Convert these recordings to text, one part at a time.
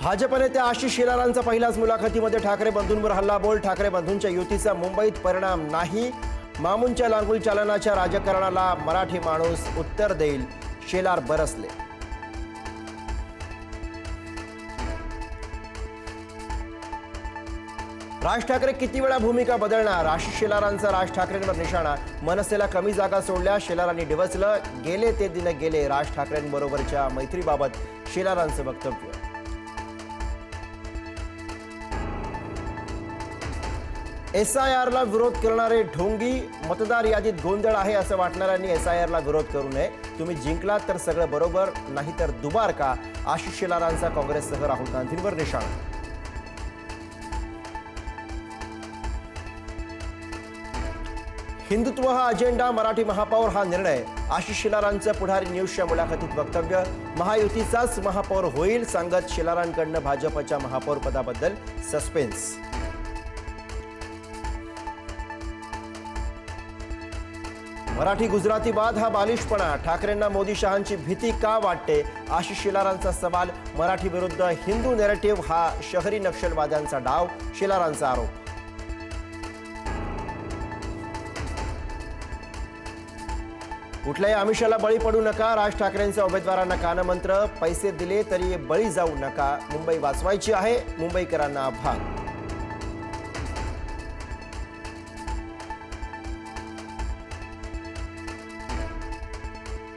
भाजप नेते आशिष शेलारांचा पहिल्याच मुलाखतीमध्ये ठाकरे बंधूंवर हल्लाबोल. ठाकरे बंधूंच्या युतीचा मुंबईत परिणाम नाही. मामूंच्या लांगुल चालनाच्या राजकारणाला मराठी माणूस उत्तर देईल, शेलार बरसले. राज ठाकरे किती वेळा भूमिका बदलणार? आशिष शेलारांचा राज ठाकरेंवर निशाणा. मनसेला कमी जागा सोडल्या, शेलारांनी डिवचलं. गेले ते दिन गेले. राज ठाकरेंबरोबरच्या मैत्रीबाबत शेलारांचं वक्तव्य. SIRला विरोध करणारे ढोंगी. मतदार यादीत गोंधळ आहे असं वाटणाऱ्यांनी SIRला विरोध करू नये. तुम्ही जिंकलात तर सगळं बरोबर, नाहीतर दुबार का? आशिष शेलारांचा काँग्रेससह राहुल गांधींवर निशाणा. हिंदुत्व हा अजेंडा, मराठी महापौर हा निर्णय. आशिष शेलारांचं पुढारी न्यूजच्या मुलाखतीत वक्तव्य. महायुतीचाच महापौर होईल सांगत शेलारांकडनं भाजपच्या महापौर पदाबद्दल सस्पेन्स. मराठी गुजराती वाद हा बालिशपणा. ठाकरेंना मोदी शहांची भीती का वाटते? आशिष शेलारांचा सवाल. मराठी विरुद्ध हिंदू नेरेटिव्ह हा शहरी नक्षलवाद्यांचा डाव, शेलारांचा आरोप. कुठल्याही आमिषाला बळी पडू नका. राज ठाकरेंच्या उमेदवारांना कानमंत्र. पैसे दिले तरी बळी जाऊ नका. मुंबई वाचवायची आहे, मुंबईकरांना आव्हान.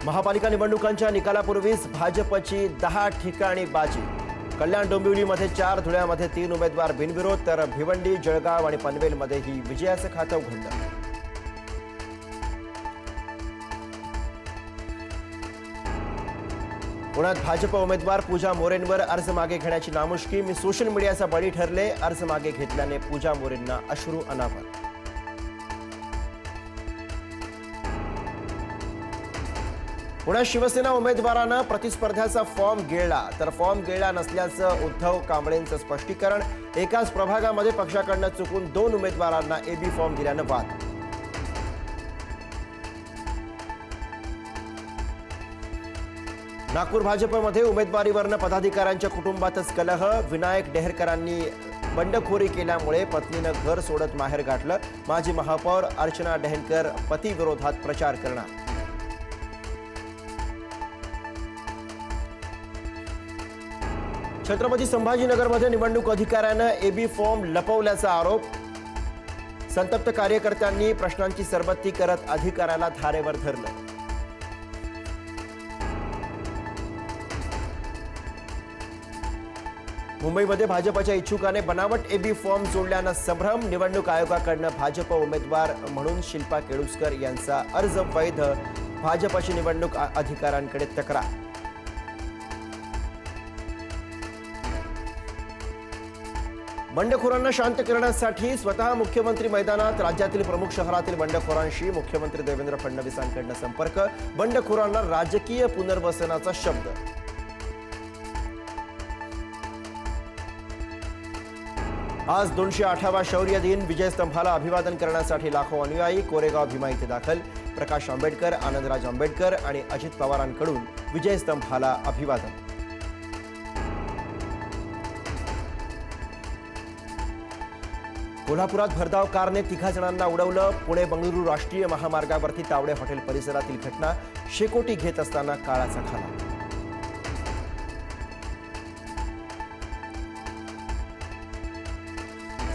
महापालिका निवडणुकांच्या निकालापूर्वीच भाजपची 10 ठिकाणी बाजी. कल्याण डोंबिवलीमध्ये 4, धुळ्यामध्ये 3 उमेदवार बिनविरोध, तर भिवंडी, जळगाव आणि पनवेलमध्येही विजयाचं खातं उघडलं. पुण्यात भाजप उमेदवार पूजा मोरेंवर अर्ज मागे घेण्याची नामुष्की. मी सोशल मीडियाचा बळी ठरले, अर्ज मागे घेतल्याने पूजा मोरेंना अश्रू अनावर. पुण्यात शिवसेना उमेदवारानं प्रतिस्पर्ध्याचा फॉर्म गिळला, तर फॉर्म गिळला नसल्याचं उद्धव कांबळेंचं स्पष्टीकरण. एकाच प्रभागामध्ये पक्षाकडनं चुकून 2 उमेदवारांना AB फॉर्म दिल्यानं वाद. नागपूर भाजपमध्ये उमेदवारीवरनं पदाधिकाऱ्यांच्या कुटुंबातच कलह. विनायक डेहरकरांनी बंडखोरी केल्यामुळे पत्नीनं घर सोडत माहेर गाठलं. माजी महापौर अर्चना डेहनकर पतीविरोधात प्रचार करणार. छत्रपती संभाजीनगरमध्ये निवडणूक अधिकाऱ्यानं AB फॉर्म लपवल्याचा आरोप. संतप्त कार्यकर्त्यांनी प्रश्नांची सरबत्ती करत अधिकाऱ्याला धारेवर धरलं. मुंबईमध्ये भाजपच्या इच्छुकाने बनावट AB फॉर्म जोडल्यानं संभ्रम. निवडणूक आयोगाकडनं भाजप उमेदवार म्हणून शिल्पा केळुस्कर यांचा अर्ज वैध. भाजपची निवडणूक अधिकाऱ्यांकडे तक्रार. बंडखोरांना शांत करण्यासाठी स्वतः मुख्यमंत्री मैदानात. राज्यातील प्रमुख शहरातील बंडखोरांशी मुख्यमंत्री देवेंद्र फडणवीसांकडनं संपर्क. बंडखोरांना राजकीय पुनर्वसनाचा शब्द. आज 208वा शौर्य दिन. विजयस्तंभाला अभिवादन करण्यासाठी लाखो अनुयायी. कोरेगाव भीमा इथे दाखल. प्रकाश आंबेडकर, आनंदराज आंबेडकर आणि अजित पवारांकडून विजयस्तंभाला अभिवादन. कोल्हापुरात भरधाव कारने 3 जणांना उडवलं. पुणे बंगळुरू राष्ट्रीय महामार्गावरती तावडे हॉटेल परिसरातील घटना. शेकोटी घेत असताना काळाचा खाला.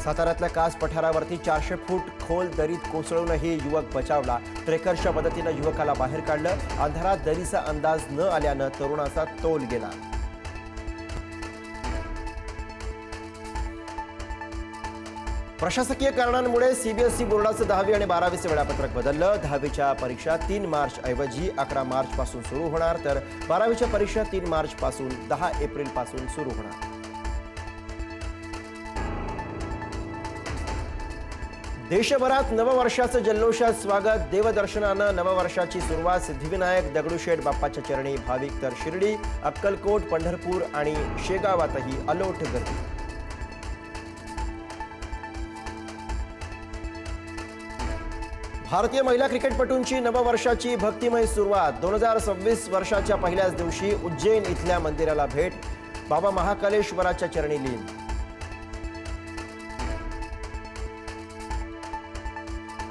साताऱ्यातल्या कास पठारावरती 400 फूट खोल दरीत कोसळूनही युवक बचावला. ट्रेकर्सच्या मदतीनं युवकाला बाहेर काढलं. अंधारात दरीचा अंदाज न आल्यानं तरुणाचा तोल गेला. प्रशासकीय कारणांमुळे CBSE बोर्डाचं 10वी आणि 12वीचं वेळापत्रक बदललं. 10वीच्या परीक्षा 3 मार्च ऐवजी 11 मार्च पासून सुरू होणार, तर 12वीच्या परीक्षा 3 मार्च पासून 10 एप्रिल पासून सुरू होणार. देशभरात नववर्षाचं जल्लोषात स्वागत. देवदर्शनानं नववर्षाची सुरुवात. सिद्धिविनायक दगडूशेठ बाप्पाच्या चरणी भाविक तर शिर्डी, अक्कलकोट, पंढरपूर आणि शेगावातही अलोट गर्दी. भारतीय महिला क्रिकेटपटूंची नववर्षाची भक्तिमय सुरुवात. 2026 वर्षाच्या पहिल्याच दिवशी उज्जैन इथल्या मंदिराला भेट. बाबा महाकालेश्वराच्या चरणी लीन.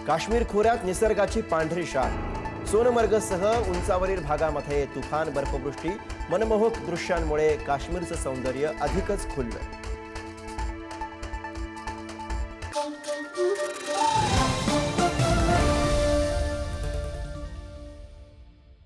काश्मीर खोऱ्यात निसर्गाची पांढरी शाल. सोनमर्गसह उंचावरील भागामध्ये तुफान बर्फवृष्टी. मनमोहक दृश्यांमुळे काश्मीरचं सौंदर्य अधिकच खुललं.